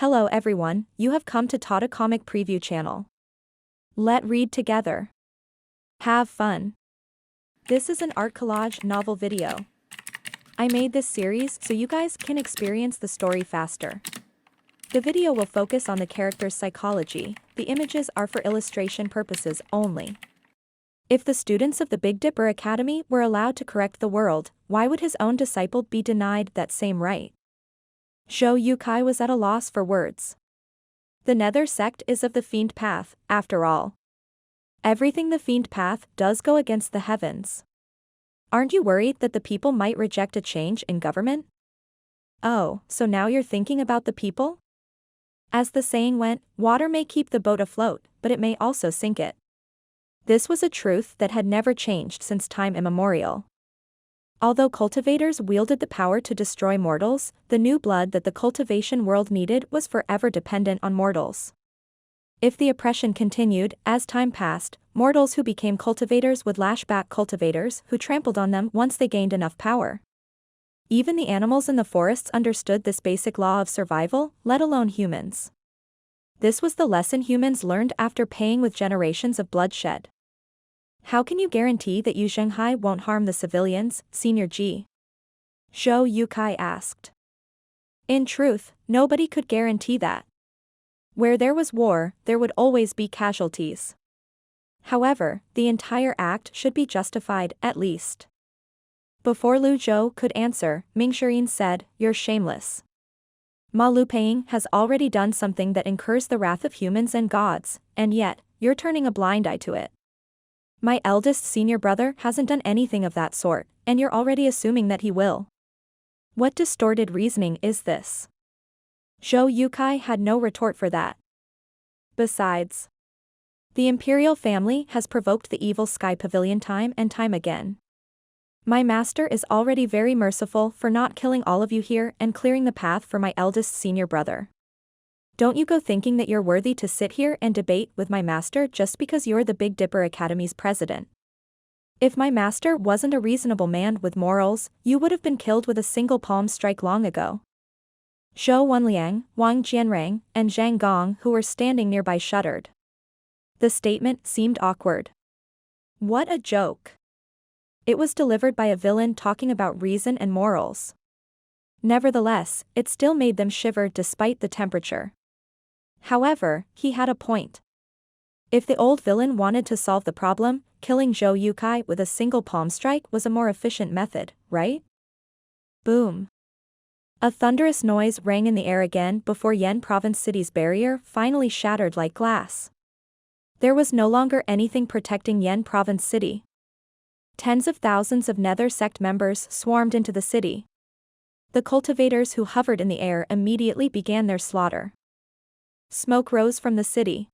Hello everyone, you have come to Tata Comic Preview channel. Let read together. Have fun. This is an art collage novel video. I made this series so you guys can experience the story faster. The video will focus on the character's psychology, the images are for illustration purposes only. If the students of the Big Dipper Academy were allowed to correct the world, why would his own disciple be denied that same right? Zhou was at a loss for words. The Nether Sect is of the Fiend Path, after all. Everything the Fiend Path does go against the heavens. Aren't you worried that the people might reject a change in government? Oh, so now you're thinking about the people? As the saying went, water may keep the boat afloat, but it may also sink it. This was a truth that had never changed since time immemorial. Although cultivators wielded the power to destroy mortals, the new blood that the cultivation world needed was forever dependent on mortals. If the oppression continued, as time passed, mortals who became cultivators would lash back cultivators who trampled on them once they gained enough power. Even the animals in the forests understood this basic law of survival, let alone humans. This was the lesson humans learned after paying with generations of bloodshed. How can you guarantee that Zhenghai won't harm the civilians, Senior G? Zhou asked. In truth, nobody could guarantee that. Where there was war, there would always be casualties. However, the entire act should be justified, at least. Before Zhou could answer, Mingxirin said, "You're shameless. Ma Lupeng has already done something that incurs the wrath of humans and gods, and yet, you're turning a blind eye to it. My eldest senior brother hasn't done anything of that sort, and you're already assuming that he will. What distorted reasoning is this?" Zhou had no retort for that. Besides, the imperial family has provoked the evil Sky Pavilion time and time again. My master is already very merciful for not killing all of you here and clearing the path for my eldest senior brother. Don't you go thinking that you're worthy to sit here and debate with my master just because you're the Big Dipper Academy's president. If my master wasn't a reasonable man with morals, you would have been killed with a single palm strike long ago. Zhou Wenliang, Wang Jianrang, and Zhang Gong, who were standing nearby, shuddered. The statement seemed awkward. What a joke. It was delivered by a villain talking about reason and morals. Nevertheless, it still made them shiver despite the temperature. However, he had a point. If the old villain wanted to solve the problem, killing Zhou with a single palm strike was a more efficient method, right? Boom. A thunderous noise rang in the air again before Yan Province City's barrier finally shattered like glass. There was no longer anything protecting Yan Province City. Tens of thousands of Nether Sect members swarmed into the city. The cultivators who hovered in the air immediately began their slaughter. Smoke rose from the city.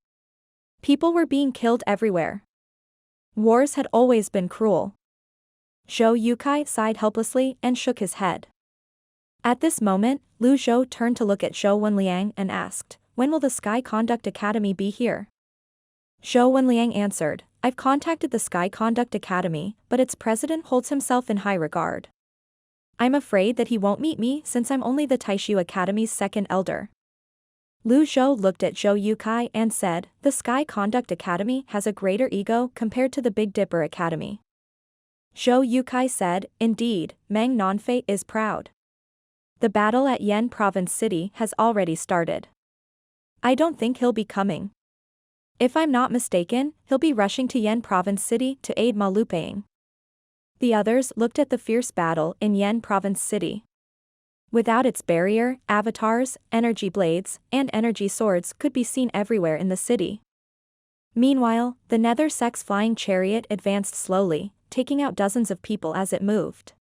People were being killed everywhere. Wars had always been cruel. Zhou sighed helplessly and shook his head. At this moment, Zhou turned to look at Zhou Wenliang and asked, "When will the Sky Conduct Academy be here?" Zhou Wenliang answered, "I've contacted the Sky Conduct Academy, but its president holds himself in high regard. I'm afraid that he won't meet me since I'm only the Taishu Academy's second elder." Zhou looked at Zhou and said, "The Sky Conduct Academy has a greater ego compared to the Big Dipper Academy." Zhou said, "Indeed, Meng Nanfei is proud. The battle at Yan Province City has already started. I don't think he'll be coming. If I'm not mistaken, he'll be rushing to Yan Province City to aid Ma Lupeng." The others looked at the fierce battle in Yan Province City. Without its barrier, avatars, energy blades, and energy swords could be seen everywhere in the city. Meanwhile, the Nether Sect's flying chariot advanced slowly, taking out dozens of people as it moved.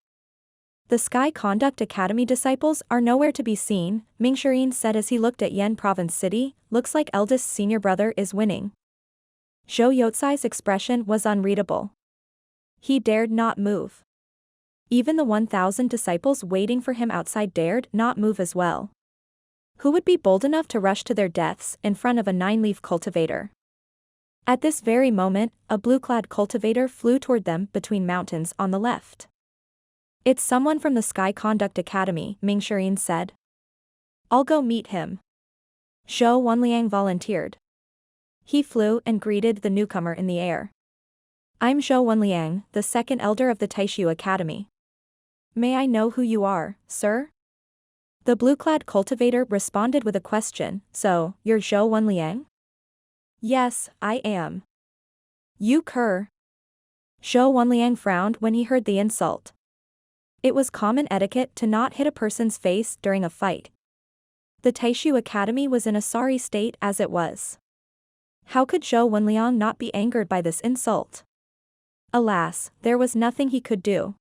"The Sky Conduct Academy disciples are nowhere to be seen," Mingxirin said as he looked at Yan Province City. "Looks like eldest senior brother is winning." Zhou expression was unreadable. He dared not move. Even the 1,000 disciples waiting for him outside dared not move as well. Who would be bold enough to rush to their deaths in front of a 9-leaf cultivator? At this very moment, a blue-clad cultivator flew toward them between mountains on the left. "It's someone from the Sky Conduct Academy," Mingxirin said. "I'll go meet him." Zhou Wenliang volunteered. He flew and greeted the newcomer in the air. I'm Zhou Wenliang, the second elder of the Taishu Academy. May I know who you are, sir? The blue-clad cultivator responded with a question. So, you're Zhou Wenliang? Yes, I am. You cur. Zhou Wenliang frowned when he heard the insult. It was common etiquette to not hit a person's face during a fight. The Taishu Academy was in a sorry state as it was. How could Zhou Wenliang not be angered by this insult? Alas, there was nothing he could do.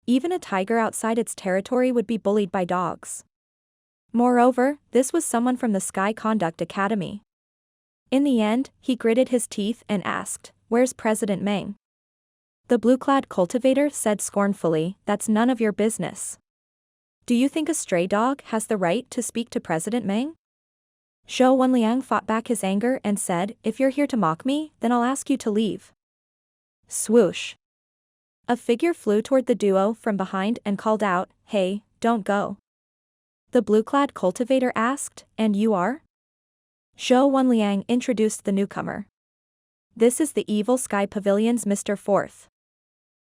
Even a tiger outside its territory would be bullied by dogs. Moreover, this was someone from the Sky Conduct Academy. In the end, he gritted his teeth and asked, "Where's President Meng?" The blue-clad cultivator said scornfully, "That's none of your business. Do you think a stray dog has the right to speak to President Meng?" Zhou Wenliang fought back his anger and said, "If you're here to mock me, then I'll ask you to leave." Swoosh. A figure flew toward the duo from behind and called out, "Hey, don't go." The blue-clad cultivator asked, "And you are?" Zhou Wenliang introduced the newcomer. "This is the Evil Sky Pavilion's Mr. Fourth."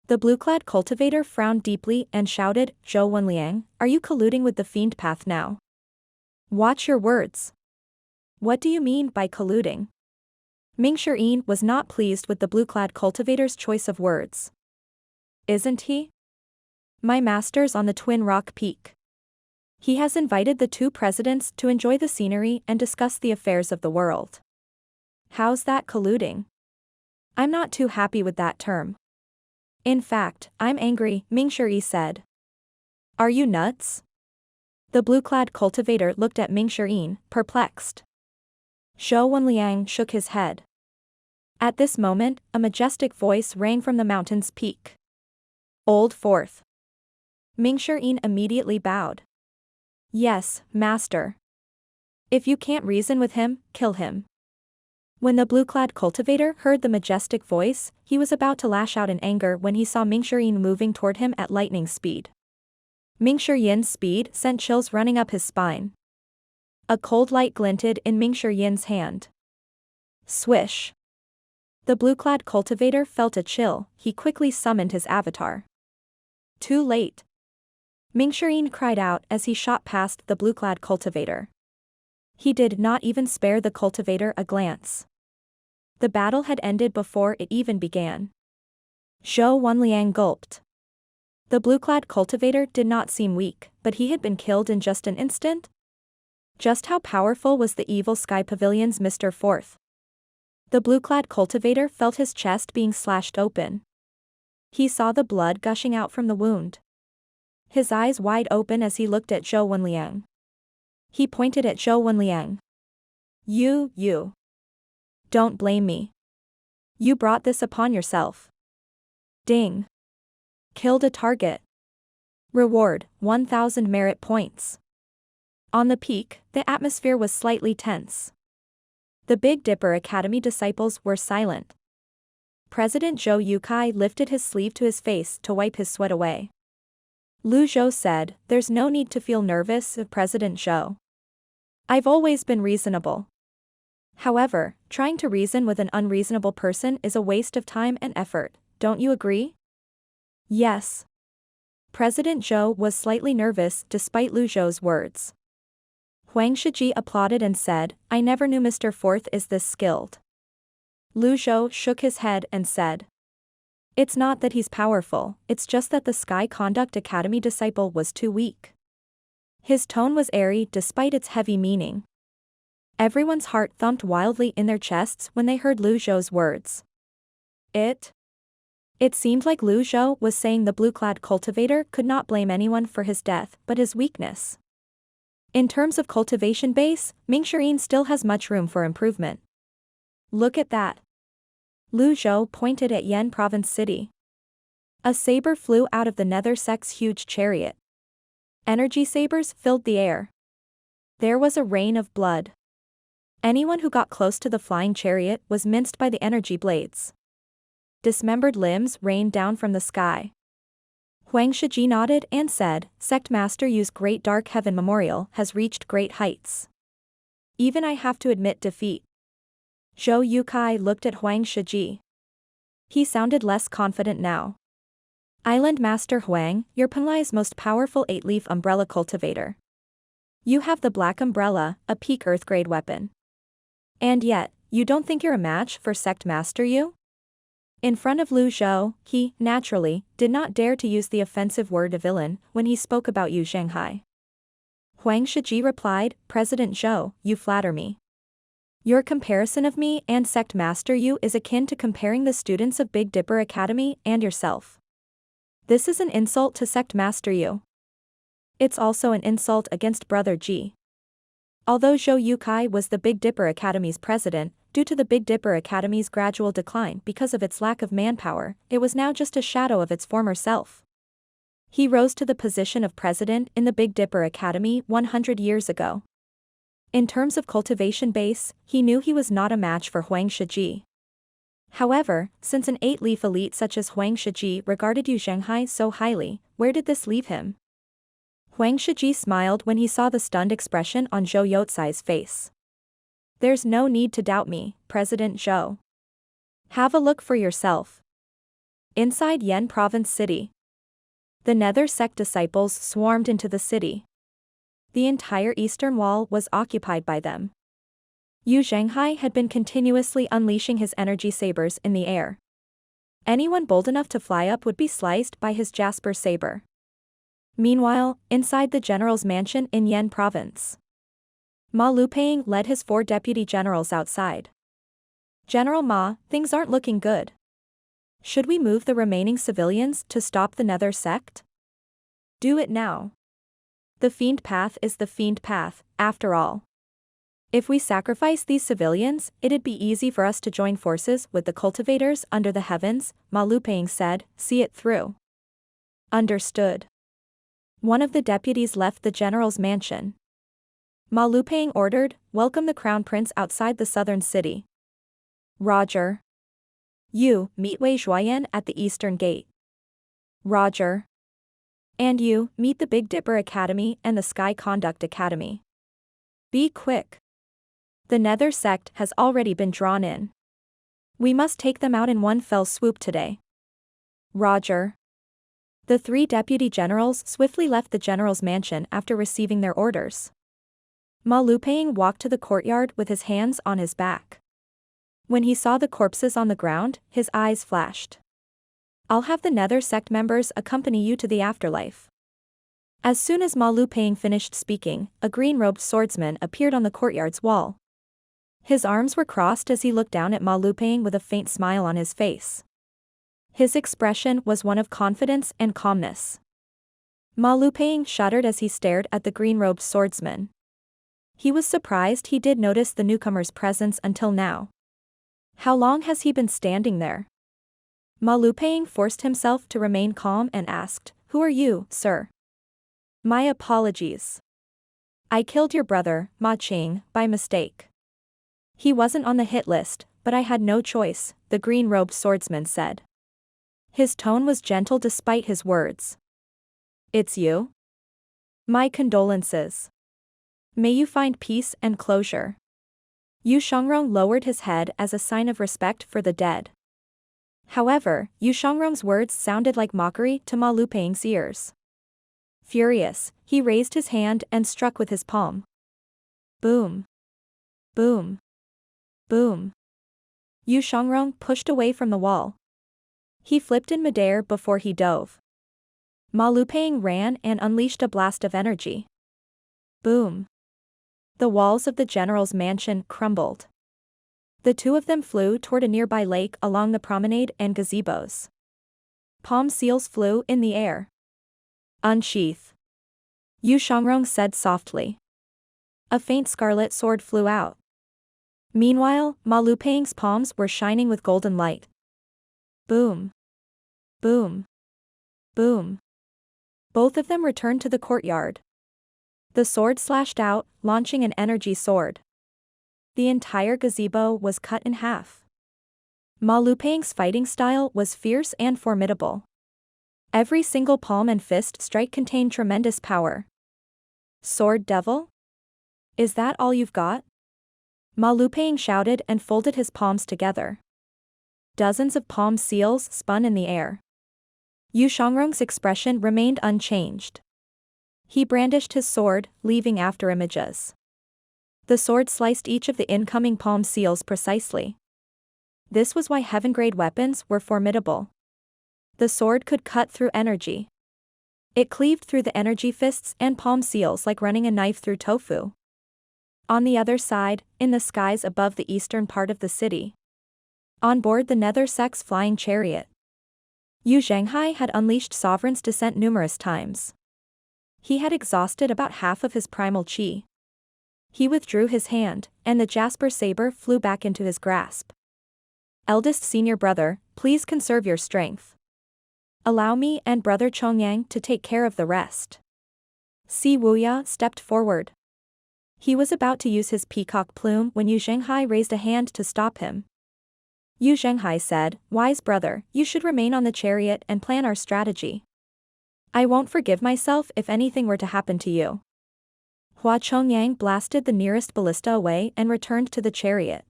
The blue-clad cultivator frowned deeply and shouted, "Zhou Wenliang, are you colluding with the Fiend Path now? Watch your words." "What do you mean by colluding?" Ming Shi'in was not pleased with the blue-clad cultivator's choice of words. "Isn't he? My master's on the Twin Rock Peak. He has invited the two presidents to enjoy the scenery and discuss the affairs of the world. How's that colluding? I'm not too happy with that term. In fact, I'm angry," Ming Shi'in said. "Are you nuts?" The blue-clad cultivator looked at Ming Shi'in, perplexed. Zhou Wenliang shook his head. At this moment, a majestic voice rang from the mountain's peak. "Old Fourth." Ming Shi'in immediately bowed. "Yes, master. If you can't reason with him, kill him." When the blue-clad cultivator heard the majestic voice, he was about to lash out in anger when he saw Ming Shi'in moving toward him at lightning speed. Ming Shi'in's speed sent chills running up his spine. A cold light glinted in Ming Shi'in's hand. Swish. The blue-clad cultivator felt a chill. He quickly summoned his avatar. Too late. Ming Shi'in cried out as he shot past the blue-clad cultivator. He did not even spare the cultivator a glance. The battle had ended before it even began. Zhou Wenliang gulped. The blue-clad cultivator did not seem weak, but he had been killed in just an instant? Just how powerful was the Evil Sky Pavilion's Mr. Fourth? The blue-clad cultivator felt his chest being slashed open. He saw the blood gushing out from the wound. His eyes wide open as he looked at Zhou Wenliang. He pointed at Zhou Wenliang. You. Don't blame me. You brought this upon yourself." Ding. Killed a target. Reward, 1,000 merit points. On the peak, the atmosphere was slightly tense. The Big Dipper Academy disciples were silent. President Zhou Yukai lifted his sleeve to his face to wipe his sweat away. Lu Zhou said, "There's no need to feel nervous, President Zhou. I've always been reasonable. However, trying to reason with an unreasonable person is a waste of time and effort, don't you agree?" "Yes." President Zhou was slightly nervous despite Lu Zhou's words. Huang Shiji applauded and said, "I never knew Mr. Fourth is this skilled." Lu Zhou shook his head and said, "It's not that he's powerful, it's just that the Sky Conduct Academy disciple was too weak." His tone was airy despite its heavy meaning. Everyone's heart thumped wildly in their chests when they heard Lu Zhou's words. It seemed like Lu Zhou was saying the blue-clad cultivator could not blame anyone for his death but his weakness. In terms of cultivation base, Ming Shi'in still has much room for improvement. Look at that. Lu Zhou pointed at Yan Province City. A saber flew out of the Nether Sect's huge chariot. Energy sabers filled the air. There was a rain of blood. Anyone who got close to the flying chariot was minced by the energy blades. Dismembered limbs rained down from the sky. Huang Shiji nodded and said, "Sect Master Yu's Great Dark Heaven Memorial has reached great heights." Even I have to admit defeat. Zhou Yukai looked at Huang Shiji. He sounded less confident now. Island Master Huang, you're Penlai's most powerful 8-leaf umbrella cultivator. You have the Black Umbrella, a peak Earth-grade weapon. And yet, you don't think you're a match for Sect Master Yu? In front of Lu Zhou, he, naturally, did not dare to use the offensive word villain when he spoke about Yu Zhenghai. Huang Shiji replied, President Zhou, you flatter me. Your comparison of me and Sect Master Yu is akin to comparing the students of Big Dipper Academy and yourself. This is an insult to Sect Master Yu. It's also an insult against Brother Ji. Although Zhou Yukai was the Big Dipper Academy's president, due to the Big Dipper Academy's gradual decline because of its lack of manpower, it was now just a shadow of its former self. He rose to the position of president in the Big Dipper Academy 100 years ago. In terms of cultivation base, he knew he was not a match for Huang Shiji. However, since an 8-leaf elite such as Huang Shiji regarded Yu Zhenghai so highly, where did this leave him? Huang Shiji smiled when he saw the stunned expression on Zhou Youcai's face. There's no need to doubt me, President Zhou. Have a look for yourself. Inside Yan Province City. The Nether Sect disciples swarmed into the city. The entire eastern wall was occupied by them. Yu Zhenghai had been continuously unleashing his energy sabers in the air. Anyone bold enough to fly up would be sliced by his Jasper saber. Meanwhile, inside the general's mansion in Yan Province, Ma Lupeng led his 4 deputy generals outside. General Ma, things aren't looking good. Should we move the remaining civilians to stop the Nether Sect? Do it now. The fiend path is the fiend path, after all. If we sacrifice these civilians, it'd be easy for us to join forces with the cultivators under the heavens, Ma Lupeng said, see it through. Understood. One of the deputies left the general's mansion. Ma Lupeng ordered, welcome the crown prince outside the southern city. Roger. You, meet Wei Zhuoyan at the eastern gate. Roger. And you, meet the Big Dipper Academy and the Sky Conduct Academy. Be quick. The Nether Sect has already been drawn in. We must take them out in one fell swoop today. Roger. The 3 deputy generals swiftly left the general's mansion after receiving their orders. Ma Lupeng walked to the courtyard with his hands on his back. When he saw the corpses on the ground, his eyes flashed. I'll have the Nether Sect members accompany you to the afterlife. As soon as Ma Lupeng finished speaking, a green-robed swordsman appeared on the courtyard's wall. His arms were crossed as he looked down at Ma Lupeng with a faint smile on his face. His expression was one of confidence and calmness. Ma Lupeng shuddered as he stared at the green-robed swordsman. He was surprised he did notice the newcomer's presence until now. How long has he been standing there? Ma Lupeng forced himself to remain calm and asked, who are you, sir? My apologies. I killed your brother, Ma Qing, by mistake. He wasn't on the hit list, but I had no choice, the green-robed swordsman said. His tone was gentle despite his words. It's you? My condolences. May you find peace and closure. Yu Shangrong lowered his head as a sign of respect for the dead. However, Yu Shangrong's words sounded like mockery to Ma Lupeng's ears. Furious, he raised his hand and struck with his palm. Boom. Boom. Boom. Yu Shangrong pushed away from the wall. He flipped in midair before he dove. Ma Lupeng ran and unleashed a blast of energy. Boom. The walls of the general's mansion crumbled. The 2 of them flew toward a nearby lake along the promenade and gazebos. Palm seals flew in the air. Unsheath. Yu Shangrong said softly. A faint scarlet sword flew out. Meanwhile, Ma Lupeng's palms were shining with golden light. Boom. Boom. Boom. Both of them returned to the courtyard. The sword slashed out, launching an energy sword. The entire gazebo was cut in half. Ma Lupeng's fighting style was fierce and formidable. Every single palm and fist strike contained tremendous power. Sword Devil? Is that all you've got? Ma Lupang shouted and folded his palms together. Dozens of palm seals spun in the air. Yu Shangrong's expression remained unchanged. He brandished his sword, leaving after images. The sword sliced each of the incoming palm seals precisely. This was why heaven-grade weapons were formidable. The sword could cut through energy. It cleaved through the energy fists and palm seals like running a knife through tofu. On the other side, in the skies above the eastern part of the city, on board the Nether Sect's flying chariot, Zhenghai had unleashed Sovereign's Descent numerous times. He had exhausted about half of his primal chi. He withdrew his hand, and the jasper saber flew back into his grasp. Eldest senior brother, please conserve your strength. Allow me and brother Chongyang to take care of the rest. Si Wuya stepped forward. He was about to use his peacock plume when Zhenghai raised a hand to stop him. Zhenghai said, "Wise brother, you should remain on the chariot and plan our strategy. I won't forgive myself if anything were to happen to you." Hua Chongyang blasted the nearest ballista away and returned to the chariot.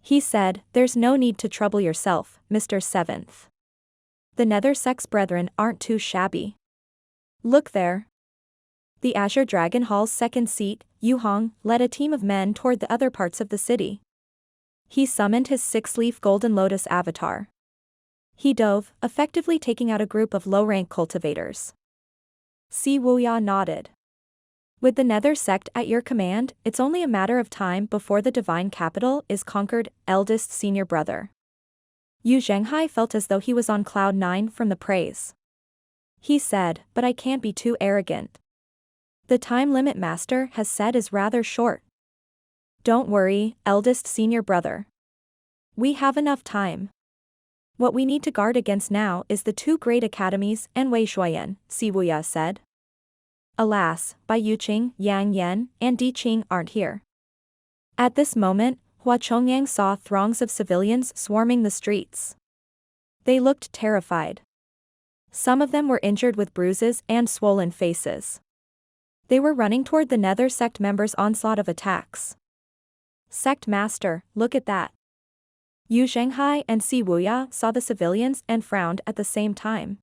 He said, "There's no need to trouble yourself, Mr. Seventh. The Nether Sect's brethren aren't too shabby. Look there." The Azure Dragon Hall's second seat, Yu Hong, led a team of men toward the other parts of the city. He summoned his six-leaf golden lotus avatar. He dove, effectively taking out a group of low-rank cultivators. Si Wuya nodded. With the Nether Sect at your command, it's only a matter of time before the divine capital is conquered, eldest senior brother. Zhenghai felt as though he was on cloud 9 from the praise. He said, "But I can't be too arrogant. The time limit master has said is rather short." "Don't worry, eldest senior brother. We have enough time. What we need to guard against now is the two great academies and Wei Shuoyan," Si Wuya said. "Alas, Bai Yuqing, Yang Yan, and Di Qing aren't here." At this moment, Hua Chongyang saw throngs of civilians swarming the streets. They looked terrified. Some of them were injured with bruises and swollen faces. They were running toward the Nether Sect members' onslaught of attacks. "Sect Master, look at that." Zhenghai and Si Wuya saw the civilians and frowned at the same time.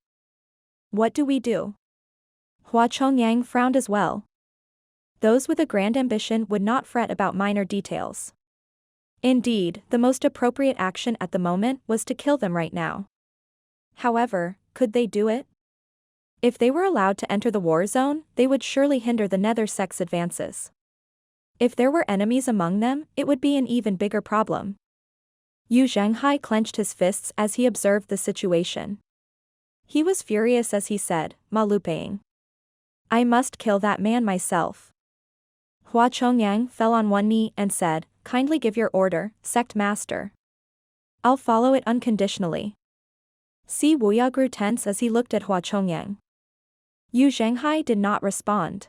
"What do we do?" Hua Chongyang frowned as well. Those with a grand ambition would not fret about minor details. Indeed, the most appropriate action at the moment was to kill them right now. However, could they do it? If they were allowed to enter the war zone, they would surely hinder the Nether Sect's advances. If there were enemies among them, it would be an even bigger problem. Zhenghai clenched his fists as he observed the situation. He was furious as he said, "Ma Lupang. I must kill that man myself." Hua Chongyang fell on one knee and said, "Kindly give your order, Sect Master. I'll follow it unconditionally." Si Wuya grew tense as he looked at Hua Chongyang. Zhenghai did not respond.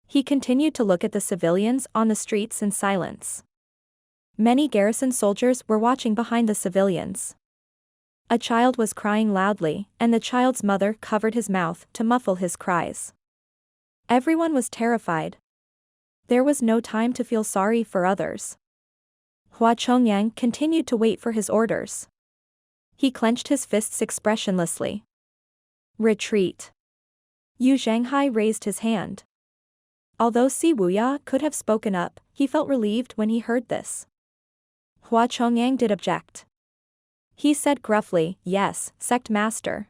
He continued to look at the civilians on the streets in silence. Many garrison soldiers were watching behind the civilians. A child was crying loudly, and the child's mother covered his mouth to muffle his cries. Everyone was terrified. There was no time to feel sorry for others. Hua Chongyang continued to wait for his orders. He clenched his fists expressionlessly. "Retreat." Zhenghai raised his hand. Although Si Wuya could have spoken up, he felt relieved when he heard this. Hua Chongyang did object. He said gruffly, "Yes, Sect Master."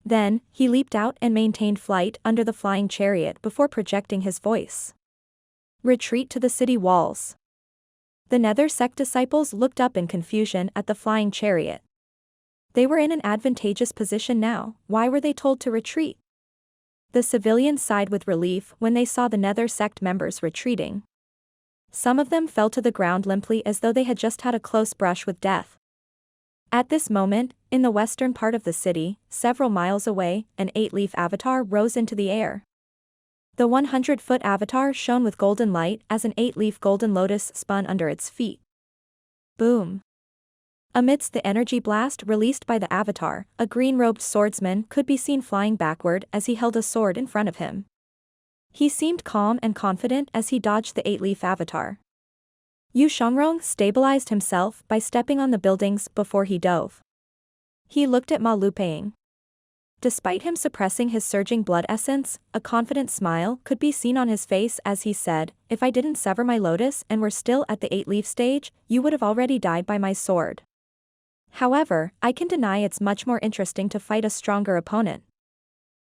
Then, he leaped out and maintained flight under the flying chariot before projecting his voice. "Retreat to the city walls." The Nether Sect disciples looked up in confusion at the flying chariot. They were in an advantageous position now, why were they told to retreat? The civilians sighed with relief when they saw the Nether Sect members retreating. Some of them fell to the ground limply as though they had just had a close brush with death. At this moment, in the western part of the city, several miles away, an 8-leaf avatar rose into the air. The 100-foot avatar shone with golden light as an 8-leaf golden lotus spun under its feet. Boom! Amidst the energy blast released by the avatar, a green-robed swordsman could be seen flying backward as he held a sword in front of him. He seemed calm and confident as he dodged the 8-leaf avatar. Yu Shangrong stabilized himself by stepping on the buildings before he dove. He looked at Ma Lupeng. Despite him suppressing his surging blood essence, a confident smile could be seen on his face as he said, "If I didn't sever my lotus and were still at the 8-leaf stage, you would have already died by my sword. However, I can deny it's much more interesting to fight a stronger opponent."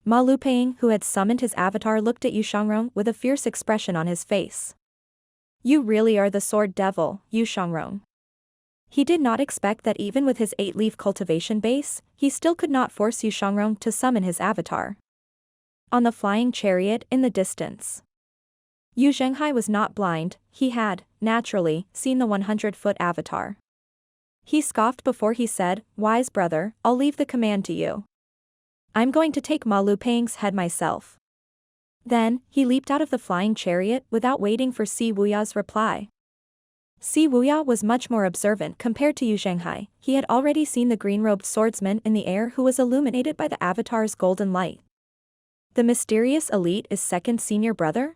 Ma Lupeng, who had summoned his avatar, looked at Yu Shangrong with a fierce expression on his face. "You really are the sword devil, Yu Shangrong." He did not expect that even with his 8-leaf cultivation base, he still could not force Yu Shangrong to summon his avatar. On the flying chariot in the distance, Yu Zhenghai was not blind, he had, naturally, seen the 100-foot avatar. He scoffed before he said, "Wise brother, I'll leave the command to you. I'm going to take Ma Lupeng's head myself." Then, he leaped out of the flying chariot without waiting for Si Wuya's reply. Si Wuya was much more observant compared to Yu Zhenghai. He had already seen the green-robed swordsman in the air who was illuminated by the avatar's golden light. The mysterious elite is second senior brother?